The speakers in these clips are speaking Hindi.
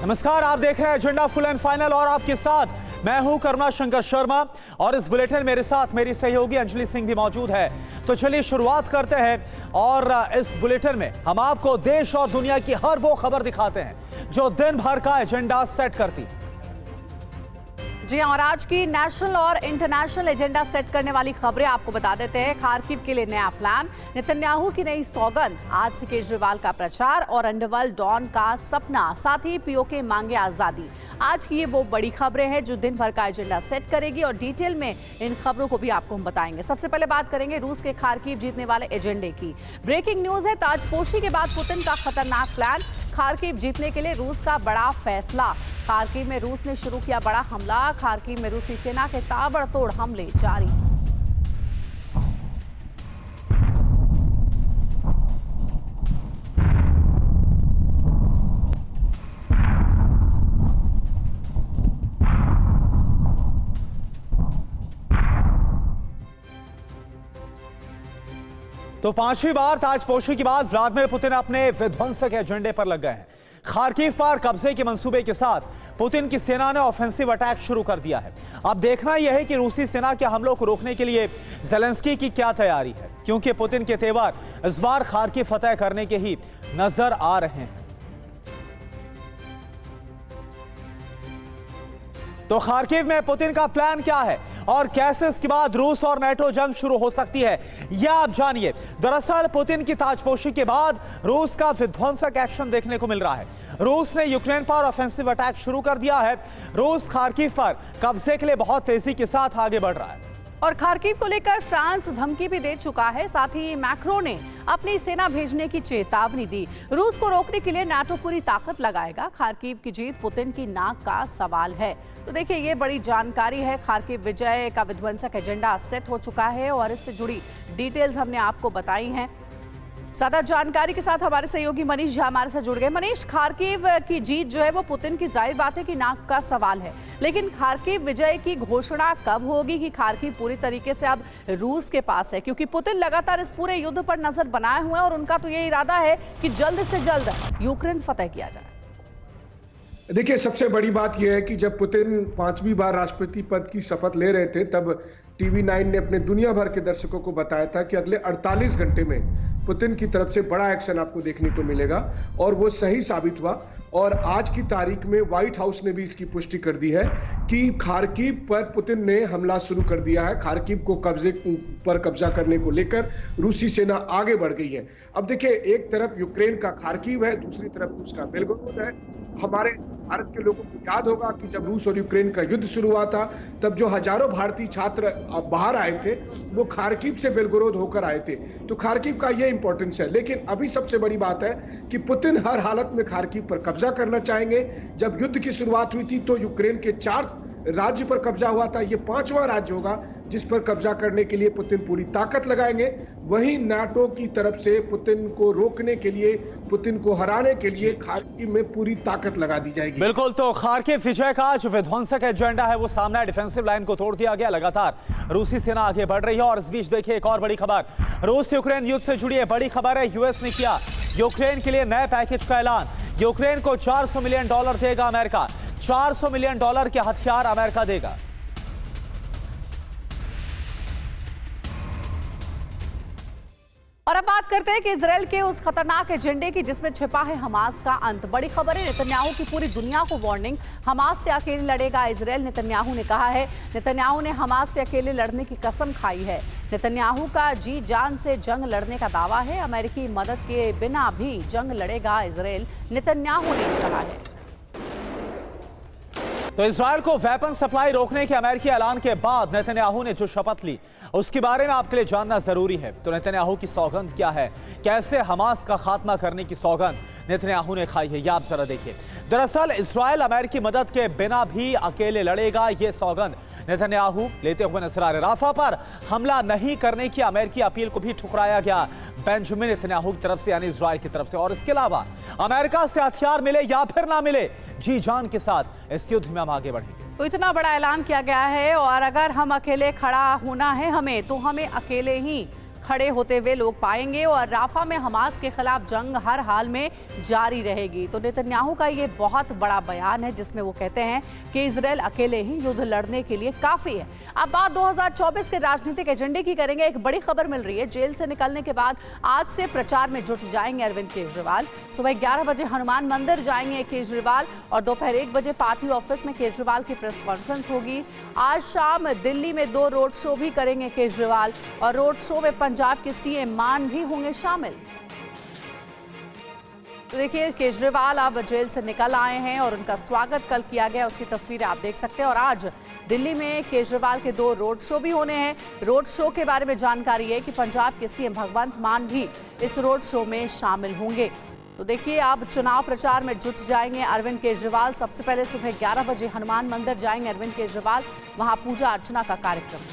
नमस्कार, आप देख रहे हैं एजेंडा फुल एंड फाइनल और आपके साथ मैं हूं करुणा शंकर शर्मा और इस बुलेटिन मेरे साथ मेरी सहयोगी अंजलि सिंह भी मौजूद है। तो चलिए शुरुआत करते हैं और इस बुलेटिन में हम आपको देश और दुनिया की हर वो खबर दिखाते हैं जो दिन भर का एजेंडा सेट करती है। जी और आज की नेशनल और इंटरनेशनल एजेंडा सेट करने वाली खबरें आपको बता देते हैं। खार्किव के लिए नया प्लान, नेतन्याहू की नई सौगंध, आज से केजरीवाल का प्रचार और अंडरवर्ल्ड डॉन का सपना, साथ ही पीओके मांगे आजादी। आज की ये वो बड़ी खबरें हैं जो दिन भर का एजेंडा सेट करेगी और डिटेल में इन खबरों को भी आपको हम बताएंगे। सबसे पहले बात करेंगे रूस के खार्किव जीतने वाले एजेंडे की। ब्रेकिंग न्यूज है, ताजपोशी के बाद पुतिन का खतरनाक प्लान, खार्किव जीतने के लिए रूस का बड़ा फैसला। खार्किव में रूस ने शुरू किया बड़ा हमला, खार्किव में रूसी सेना के ताबड़तोड़ हमले जारी। तो पांचवी बार ताजपोशी के बाद व्लादिमीर पुतिन अपने विध्वंसक एजेंडे पर लग गए हैं। खार्किव पर कब्जे के मंसूबे के साथ पुतिन की सेना ने ऑफेंसिव अटैक शुरू कर दिया है। अब देखना यह है कि रूसी सेना के हमलों को रोकने के लिए ज़ेलेंस्की की क्या तैयारी है, क्योंकि पुतिन के तेवर इस बार खार्किव फतेह करने के ही नजर आ रहे हैं। तो खार्किव में पुतिन का प्लान क्या है और कैसे इसके बाद रूस और नेटो जंग शुरू हो सकती है, यह आप जानिए। दरअसल पुतिन की ताजपोशी के बाद रूस का विध्वंसक एक्शन देखने को मिल रहा है। रूस ने यूक्रेन पर ऑफेंसिव अटैक शुरू कर दिया है। रूस खार्किव पर कब्जे के लिए बहुत तेजी के साथ आगे बढ़ रहा है और खार्किव को लेकर फ्रांस धमकी भी दे चुका है। साथ ही मैक्रो ने अपनी सेना भेजने की चेतावनी दी। रूस को रोकने के लिए नाटो पूरी ताकत लगाएगा। खार्किव की जीत पुतिन की नाक का सवाल है। तो देखिए, ये बड़ी जानकारी है। खार्किव विजय का विध्वंसक एजेंडा सेट हो चुका है और इससे जुड़ी डिटेल्स हमने आपको बताई हैं। ज्यादा जानकारी के साथ हमारे सहयोगी मनीष झा हमारे साथ जुड़ गए। मनीष, खार्किव की जीत जो है वो पुतिन की जाहिर बात है कि नाक का सवाल है, लेकिन खार्किव विजय की घोषणा कब होगी कि खार्किव पूरी तरीके से अब रूस के पास है? क्योंकि पुतिन लगातार इस पूरे युद्ध पर नजर बनाए हुए हैं और उनका तो ये इरादा है कि जल्द से जल्द यूक्रेन फतेह किया जाए। देखिए, सबसे बड़ी बात यह है कि जब पुतिन पांचवी बार राष्ट्रपति पद की शपथ ले रहे थे तब TV9 ने अपने दुनिया भर के दर्शकों को बताया था कि अगले 48 घंटे में पुतिन की तरफ से बड़ा एक्शन आपको देखने को मिलेगा और वो सही साबित हुआ। और आज की तारीख में व्हाइट हाउस ने भी इसकी पुष्टि कर दी है कि खार्किव पर पुतिन ने हमला शुरू कर दिया है। खार्किव को कब्जा करने को लेकर रूसी सेना आगे बढ़ गई है। अब देखिए, एक तरफ यूक्रेन का खार्किव है, दूसरी तरफ रूस का बेलगोरोद है। हमारे भारत के लोगों को याद होगा कि जब रूस और यूक्रेन का युद्ध शुरू हुआ था तब जो हजारों भारतीय छात्र बाहर आए थे वो खार्किव से बेलगोरोद होकर आए थे। तो खार्किव का ये इंपॉर्टेंस है। लेकिन अभी सबसे बड़ी बात है कि पुतिन हर हालत में खार्किव पर कब्जा करना चाहेंगे। जब युद्ध की शुरुआत हुई थी तो यूक्रेन के 4 राज्य पर कब्जा हुआ था, ये 5वां राज्य होगा जिस पर कब्जा करने के लिए पुतिन पूरी ताकत लगाएंगे। वहीं नाटो की तरफ से पुतिन को रोकने के लिए, पुतिन को हराने के लिए खार्किव में पूरी ताकत लगा दी जाएगी। बिल्कुल, तो खार्किव विजय का जो विध्वंसक एजेंडा है वो सामने है। डिफेंसिव लाइन को तोड़ दिया गया, लगातार रूसी सेना आगे बढ़ रही है। और इस बीच देखिए एक और बड़ी खबर, रूस यूक्रेन युद्ध से जुड़ी है बड़ी खबर है। यूएस ने किया यूक्रेन के लिए नए पैकेज का ऐलान। यूक्रेन को $400 मिलियन देगा अमेरिका। $400 मिलियन के हथियार अमेरिका देगा। और अब बात करते हैं कि इजराइल के उस खतरनाक एजेंडे की जिसमें छिपा है हमास का अंत। बड़ी खबर है, नेतन्याहू की पूरी दुनिया को वार्निंग, हमास से अकेले लड़ेगा इजराइल। नेतन्याहू ने कहा है, नेतन्याहू ने हमास से अकेले लड़ने की कसम खाई है। नेतन्याहू का जी जान से जंग लड़ने का दावा है। अमेरिकी मदद के बिना भी जंग लड़ेगा इजराइल, नेतन्याहू ने कहा है। तो इजरायल को वेपन सप्लाई रोकने के अमेरिकी ऐलान के बाद नेतन्याहू ने जो शपथ ली उसके बारे में आपके लिए जानना जरूरी है। तो नेतन्याहू की सौगंध क्या है, कैसे हमास का खात्मा करने की सौगंध नेतन्याहू ने खाई है, ये आप जरा देखिए। दरअसल इजरायल अमेरिकी मदद के बिना भी अकेले लड़ेगा, ये सौगंध नेतन्याहू लेते हुए नजर आ रहे। राफा पर हमला नहीं करने की अमेरिकी अपील को भी ठुकराया गया बेंजामिन नेतन्याहू की तरफ से, यानी इजरायल की तरफ से। और इसके अलावा अमेरिका से हथियार मिले या फिर ना मिले, जी जान के साथ इस युद्ध में हम आगे बढ़ेंगे। तो इतना बड़ा ऐलान किया गया है और अगर हम अकेले खड़ा होना है हमें, तो हमें अकेले ही खड़े होते हुए लोग पाएंगे और राफा में हमास के खिलाफ जंग हर हाल में जारी रहेगी। तो नेतन्याहू का ये बहुत बड़ा बयान है जिसमें वो कहते हैं कि इजराइल अकेले ही युद्ध लड़ने के लिए काफी है। अब बात 2024 के राजनीतिक एजेंडे की करेंगे। एक बड़ी खबर मिल रही है, जेल से निकलने के बाद आज से प्रचार में जुट जाएंगे अरविंद केजरीवाल। सुबह 11 बजे हनुमान मंदिर जाएंगे केजरीवाल और दोपहर 1 बजे पार्टी ऑफिस में केजरीवाल की प्रेस कॉन्फ्रेंस होगी। आज शाम दिल्ली में 2 रोड शो भी करेंगे केजरीवाल और रोड शो में पंजाब के सीएम मान भी होंगे शामिल। तो देखिए, केजरीवाल अब जेल से निकल आए हैं और उनका स्वागत कल किया गया, उसकी तस्वीरें आप देख सकते हैं। और आज दिल्ली में केजरीवाल के 2 रोड शो भी होने हैं। रोड शो के बारे में जानकारी है कि पंजाब के सीएम भगवंत मान भी इस रोड शो में शामिल होंगे। तो देखिए, अब चुनाव प्रचार में जुट जाएंगे अरविंद केजरीवाल। सबसे पहले सुबह 11 बजे हनुमान मंदिर जाएंगे अरविंद केजरीवाल, वहां पूजा अर्चना का कार्यक्रम।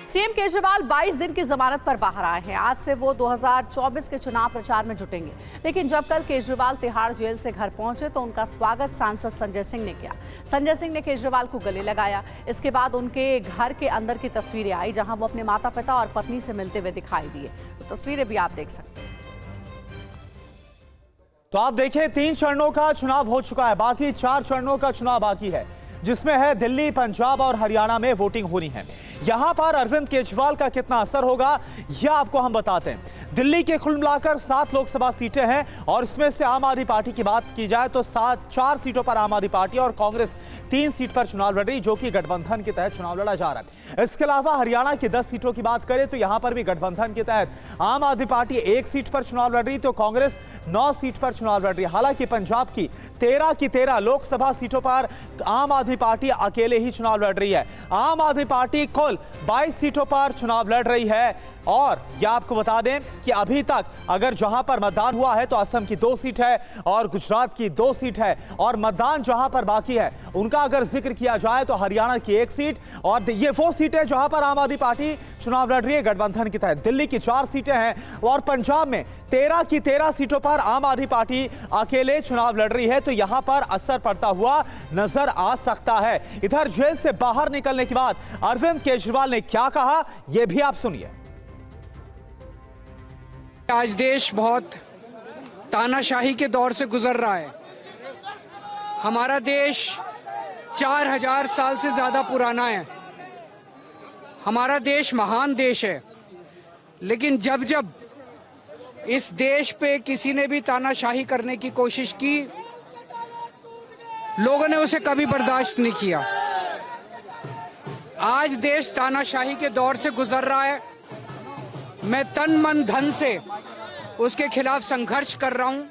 सीएम केजरीवाल 22 दिन की जमानत पर बाहर आए हैं। आज से वो 2024 के चुनाव प्रचार में जुटेंगे। लेकिन जब कल केजरीवाल तिहाड़ जेल से घर पहुंचे तो उनका स्वागत सांसद संजय सिंह ने किया। संजय सिंह ने केजरीवाल को गले लगाया। इसके बाद उनके घर के अंदर की तस्वीरें आई जहां वो अपने माता पिता और पत्नी से मिलते हुए दिखाई दिए। तो तस्वीरें भी आप देख सकते हैं। तो आप देखिए, 3 चरणों का चुनाव हो चुका है, बाकी 4 चरणों का चुनाव बाकी है, जिसमें है दिल्ली, पंजाब और हरियाणा में वोटिंग होनी है। यहां पर अरविंद केजरीवाल का कितना असर होगा यह आपको हम बताते हैं। दिल्ली के कुल मिलाकर 7 लोकसभा सीटें हैं और इसमें से आम आदमी पार्टी की बात की जाए तो 4 सीटों पर आम आदमी पार्टी और कांग्रेस 3 सीट पर चुनाव लड़ रही, जो कि गठबंधन के तहत चुनाव लड़ा जा रहा है। इसके अलावा हरियाणा की 10 सीटों की बात करें तो यहां पर भी गठबंधन के तहत आम आदमी पार्टी 1 सीट पर चुनाव लड़ रही तो कांग्रेस 9 सीट पर चुनाव लड़ रही है। हालांकि पंजाब की 13 लोकसभा सीटों पर आम आदमी पार्टी अकेले ही चुनाव लड़ रही है। आम आदमी पार्टी कुल 22 सीटों पर चुनाव लड़ रही है। और यह आपको बता दें कि अभी तक अगर जहां पर मतदान हुआ है तो असम की 2 सीट है और गुजरात की 2 सीट है, और मतदान जहां पर बाकी है उनका अगर जिक्र किया जाए तो हरियाणा की 1 सीट, और ये वो सीटें जहां पर आम आदमी पार्टी चुनाव लड़ रही है गठबंधन के तहत। दिल्ली की 4 सीटें हैं और पंजाब में 13 सीटों पर आम आदमी पार्टी अकेले चुनाव लड़ रही है। तो यहां पर असर पड़ता हुआ नजर आ सकता है। इधर जेल से बाहर निकलने के बाद अरविंद केजरीवाल ने क्या कहा, यह भी आप सुनिए। आज देश बहुत तानाशाही के दौर से गुजर रहा है। हमारा देश 4000 साल से ज्यादा पुराना है। हमारा देश महान देश है, लेकिन जब जब इस देश पे किसी ने भी तानाशाही करने की कोशिश की, लोगों ने उसे कभी बर्दाश्त नहीं किया। आज देश तानाशाही के दौर से गुजर रहा है। मैं तन मन धन से उसके खिलाफ संघर्ष कर रहा हूं,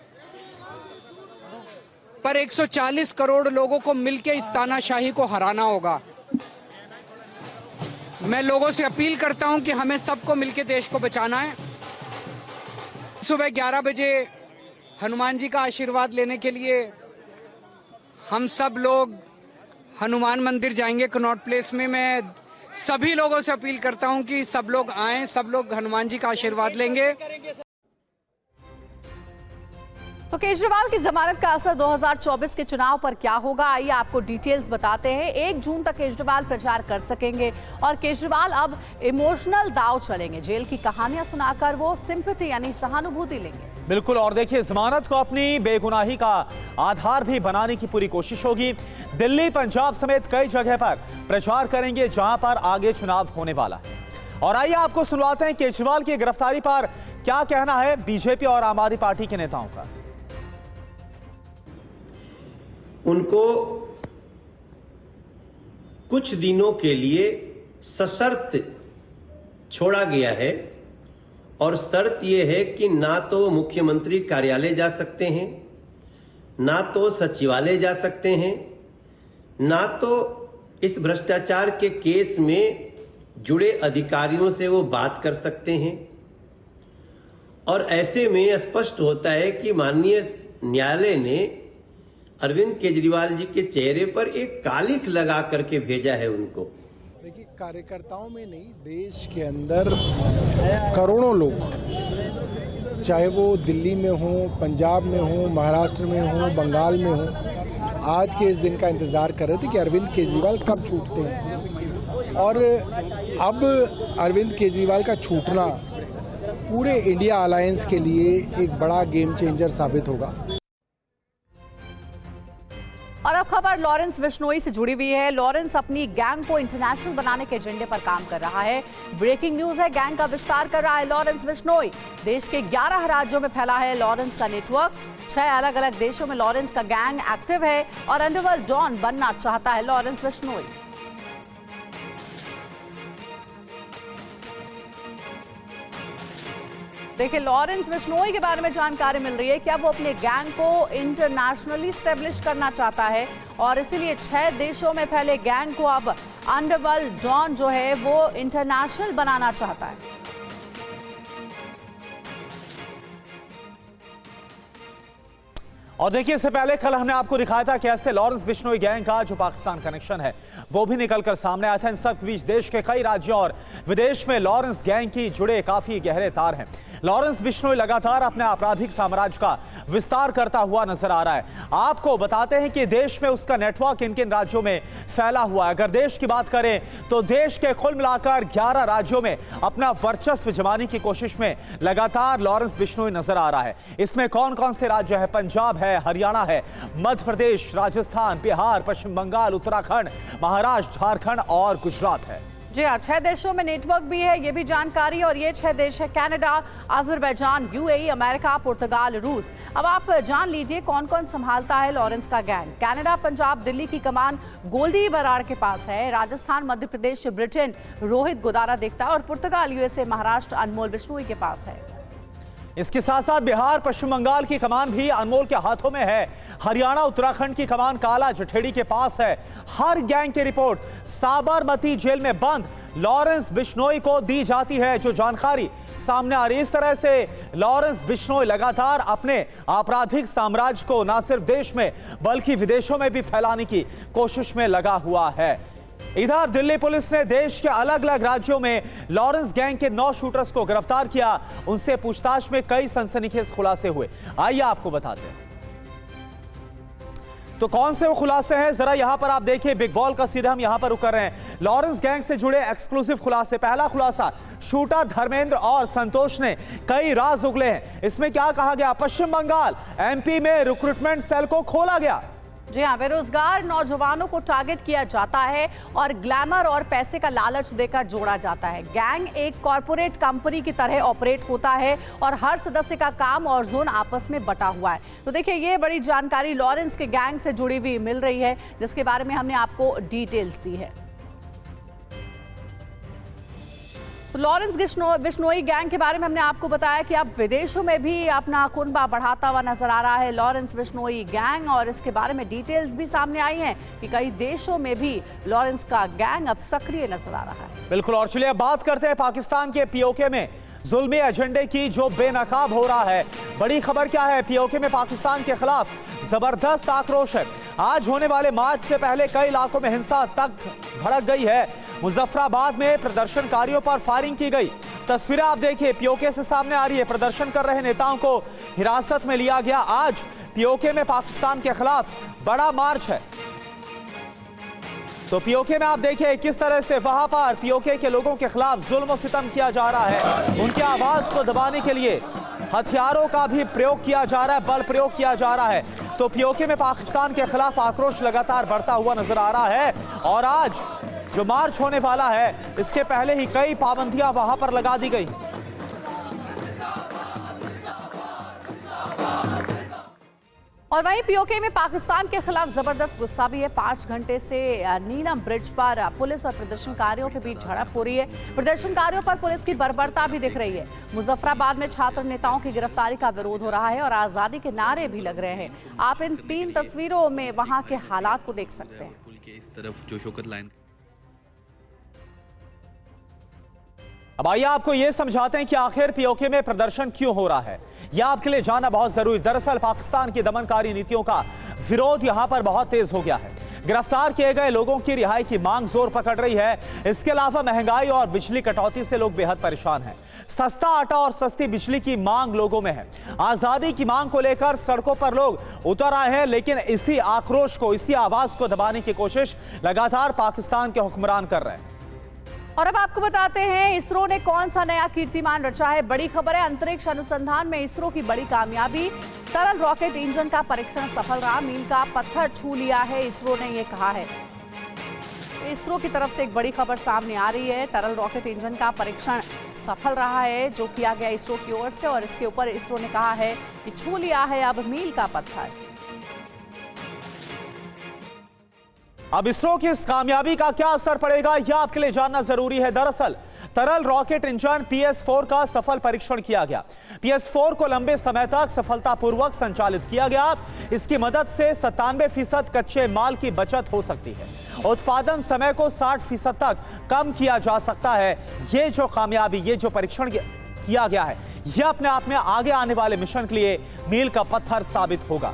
पर 140 करोड़ लोगों को मिलकर इस तानाशाही को हराना होगा। मैं लोगों से अपील करता हूं कि हमें सबको मिलकर देश को बचाना है। सुबह 11 बजे हनुमान जी का आशीर्वाद लेने के लिए हम सब लोग हनुमान मंदिर जाएंगे कनॉट प्लेस में। मैं सभी लोगों से अपील करता हूं कि सब लोग आएं, सब लोग हनुमान जी का आशीर्वाद लेंगे। तो केजरीवाल की जमानत का असर 2024 के चुनाव पर क्या होगा, आइए आपको डिटेल्स बताते हैं। 1 जून तक केजरीवाल प्रचार कर सकेंगे और केजरीवाल अब इमोशनल दाव चलेंगे। जेल की कहानियां सुनाकर वो सिंपैथी यानी सहानुभूति लेंगे। बिल्कुल, और देखिए, जमानत को अपनी बेगुनाही का आधार भी बनाने की पूरी कोशिश होगी। दिल्ली, पंजाब समेत कई जगह पर प्रचार करेंगे जहां पर आगे चुनाव होने वाला है। और आइए आपको सुनवाते हैं केजरीवाल की गिरफ्तारी पर क्या कहना है बीजेपी और आम आदमी पार्टी के नेताओं का। उनको कुछ दिनों के लिए सशर्त छोड़ा गया है और शर्त यह है कि ना तो मुख्यमंत्री कार्यालय जा सकते हैं, ना तो सचिवालय जा सकते हैं, ना तो इस भ्रष्टाचार के केस में जुड़े अधिकारियों से वो बात कर सकते हैं। और ऐसे में स्पष्ट होता है कि माननीय न्यायालय ने अरविंद केजरीवाल जी के चेहरे पर एक कालिख लगा करके भेजा है उनको। देखिए, कार्यकर्ताओं में नहीं, देश के अंदर करोड़ों लोग, चाहे वो दिल्ली में हो, पंजाब में हो, महाराष्ट्र में हो, बंगाल में हो, आज के इस दिन का इंतजार कर रहे थे कि अरविंद केजरीवाल कब छूटते हैं। और अब अरविंद केजरीवाल का छूटना पूरे इंडिया अलायंस के लिए एक बड़ा गेम चेंजर साबित होगा। और अब खबर लॉरेंस बिश्नोई से जुड़ी हुई है। लॉरेंस अपनी गैंग को इंटरनेशनल बनाने के एजेंडे पर काम कर रहा है। ब्रेकिंग न्यूज है, गैंग का विस्तार कर रहा है लॉरेंस बिश्नोई। देश के 11 राज्यों में फैला है लॉरेंस का नेटवर्क। 6 अलग अलग देशों में लॉरेंस का गैंग एक्टिव है और अंडरवर्ल्ड डॉन बनना चाहता है लॉरेंस बिश्नोई। देखिए, लॉरेंस बिश्नोई के बारे में जानकारी मिल रही है कि अब वो अपने गैंग को इंटरनेशनली स्टेब्लिश करना चाहता है और इसीलिए 6 देशों में फैले गैंग को अब अंडरवर्ल्ड डॉन जो है वो इंटरनेशनल बनाना चाहता है। और देखिए, इससे पहले कल हमने आपको दिखाया था कैसे लॉरेंस बिश्नोई गैंग का जो पाकिस्तान कनेक्शन है वो भी निकलकर सामने आया था। इन सब के बीच देश के कई राज्यों और विदेश में लॉरेंस गैंग की जुड़े काफी गहरे तार हैं। लॉरेंस बिश्नोई लगातार अपने आपराधिक साम्राज्य का विस्तार करता हुआ नजर आ रहा है। आपको बताते हैं कि देश में उसका नेटवर्क किन किन राज्यों में फैला हुआ है। अगर देश की बात करें तो देश के कुल मिलाकर 11 राज्यों में अपना वर्चस्व जमाने की कोशिश में लगातार लॉरेंस बिश्नोई नजर आ रहा है। इसमें कौन कौन से राज्य है? पंजाब है, हरियाणा है, मध्य प्रदेश, राजस्थान, बिहार, पश्चिम बंगाल, उत्तराखंड, महाराष्ट्र, झारखंड और गुजरात है। जी हाँ, 6 देशों में नेटवर्क भी है, ये भी जानकारी। और ये 6 देश है कनाडा, अजरबैजान, यूएई, अमेरिका, पुर्तगाल, रूस। अब आप जान लीजिए कौन कौन संभालता है लॉरेंस का गैंग। कनाडा, पंजाब, दिल्ली की कमान गोल्डी बराड़ के पास है। राजस्थान, मध्य प्रदेश, ब्रिटेन रोहित गोदारा देखता है और पुर्तगाल, यूएसए, महाराष्ट्र अनमोल बिश्नोई के पास है। इसके साथ साथ बिहार, पश्चिम बंगाल की कमान भी अनमोल के हाथों में है। हरियाणा, उत्तराखंड की कमान काला जठेड़ी के पास है। हर गैंग की रिपोर्ट साबरमती जेल में बंद लॉरेंस बिश्नोई को दी जाती है, जो जानकारी सामने आ रही है। इस तरह से लॉरेंस बिश्नोई लगातार अपने आपराधिक साम्राज्य को न सिर्फ देश में बल्कि विदेशों में भी फैलाने की कोशिश में लगा हुआ है। इधर दिल्ली पुलिस ने देश के अलग अलग राज्यों में लॉरेंस गैंग के 9 शूटर्स को गिरफ्तार किया। उनसे पूछताछ में कई सनसनीखेज खुलासे हुए। आइए आपको बताते हैं तो कौन से वो खुलासे हैं। जरा यहां पर आप देखिए, बिग वॉल का सीधा हम यहां पर रुक रहे हैं। लॉरेंस गैंग से जुड़े एक्सक्लूसिव खुलासे। पहला खुलासा, शूटर धर्मेंद्र और संतोष ने कई राज उगले हैं। इसमें क्या कहा गया? पश्चिम बंगाल, एमपी में रिक्रूटमेंट सेल को खोला गया। जी हाँ, बेरोजगार नौजवानों को टारगेट किया जाता है और ग्लैमर और पैसे का लालच देकर जोड़ा जाता है। गैंग एक कॉरपोरेट कंपनी की तरह ऑपरेट होता है और हर सदस्य का काम और जोन आपस में बटा हुआ है। तो देखिए, ये बड़ी जानकारी लॉरेंस के गैंग से जुड़ी हुई मिल रही है, जिसके बारे में हमने आपको डिटेल्स दी है। तो लॉरेंस बिश्नोई गैंग के बारे में हमने आपको बताया कि अब विदेशों में भी अपना कुनबा बढ़ाता हुआ नजर आ रहा है लॉरेंस बिश्नोई गैंग, और इसके बारे में डिटेल्स भी सामने आई हैं कि कई देशों में भी लॉरेंस का गैंग अब सक्रिय नजर आ रहा है। बिल्कुल। और चलिए अब बात करते हैं पाकिस्तान के पीओके में जुल्मी एजेंडे की, जो बेनकाब हो रहा है। बड़ी खबर क्या है? पीओके में पाकिस्तान के खिलाफ जबरदस्त आक्रोश है। आज होने वाले मार्च से पहले कई इलाकों में हिंसा तक भड़क गई है। मुजफ्फराबाद में प्रदर्शनकारियों पर फायरिंग की गई। तस्वीरें आप देखिए, पीओके से सामने आ रही है। प्रदर्शन कर रहे नेताओं को हिरासत में लिया गया। आज पीओके में पाकिस्तान के खिलाफ बड़ा मार्च है। तो पीओके में आप देखिए किस तरह से वहां पर पीओके के लोगों के खिलाफ जुल्म और सितम किया जा रहा है। उनकी आवाज को दबाने के लिए हथियारों का भी प्रयोग किया जा रहा है, बल प्रयोग किया जा रहा है। तो पीओके में पाकिस्तान के खिलाफ आक्रोश लगातार बढ़ता हुआ नजर आ रहा है। और आज जो मार्च होने वाला है, इसके पहले ही कई पाबंदियां वहां पर लगा दी गई। और वहीं पीओके में पाकिस्तान के खिलाफ जबरदस्त गुस्सा भी है। 5 घंटे से नीलम ब्रिज पर पुलिस और प्रदर्शनकारियों के बीच झड़प हो रही है। प्रदर्शनकारियों पर पुलिस की बर्बरता भी दिख रही है। मुजफ्फराबाद में छात्र नेताओं की गिरफ्तारी का विरोध हो रहा है और आजादी के नारे भी लग रहे हैं। आप इन 3 तस्वीरों में वहां के हालात को देख सकते हैं। इस तरफ जो शौकत लाइन। अब आइए आपको यह समझाते हैं कि आखिर पीओके में प्रदर्शन क्यों हो रहा है। यह आपके लिए जानना बहुत जरूरी। दरअसल पाकिस्तान की दमनकारी नीतियों का विरोध यहां पर बहुत तेज हो गया है। गिरफ्तार किए गए लोगों की रिहाई की मांग जोर पकड़ रही है। इसके अलावा महंगाई और बिजली कटौती से लोग बेहद परेशान हैं। सस्ता आटा और सस्ती बिजली की मांग लोगों में है। आजादी की मांग को लेकर सड़कों पर लोग उतर आए हैं, लेकिन इसी आक्रोश को, इसी आवाज को दबाने की कोशिश लगातार पाकिस्तान के हुक्मरान कर रहे हैं। और अब आपको बताते हैं इसरो ने कौन सा नया कीर्तिमान रचा है। बड़ी खबर है, अंतरिक्ष अनुसंधान में इसरो की बड़ी कामयाबी। तरल रॉकेट इंजन का परीक्षण सफल रहा, मील का पत्थर छू लिया है, इसरो ने यह कहा है। इसरो की तरफ से एक बड़ी खबर सामने आ रही है। तरल रॉकेट इंजन का परीक्षण सफल रहा है जो किया गया इसरो की ओर से, और इसके ऊपर इसरो ने कहा है कि छू लिया है अब मील का पत्थर। अब इसरो की इस कामयाबी का क्या असर पड़ेगा, यह आपके लिए जानना जरूरी है। दरअसल तरल रॉकेट इंजन PS4 का सफल परीक्षण किया गया। PS4 को लंबे समय तक सफलतापूर्वक संचालित किया गया। इसकी मदद से 97% कच्चे माल की बचत हो सकती है। उत्पादन समय को 60% तक कम किया जा सकता है। ये जो कामयाबी, ये जो परीक्षण किया गया है, यह अपने आप में आगे आने वाले मिशन के लिए मील का पत्थर साबित होगा।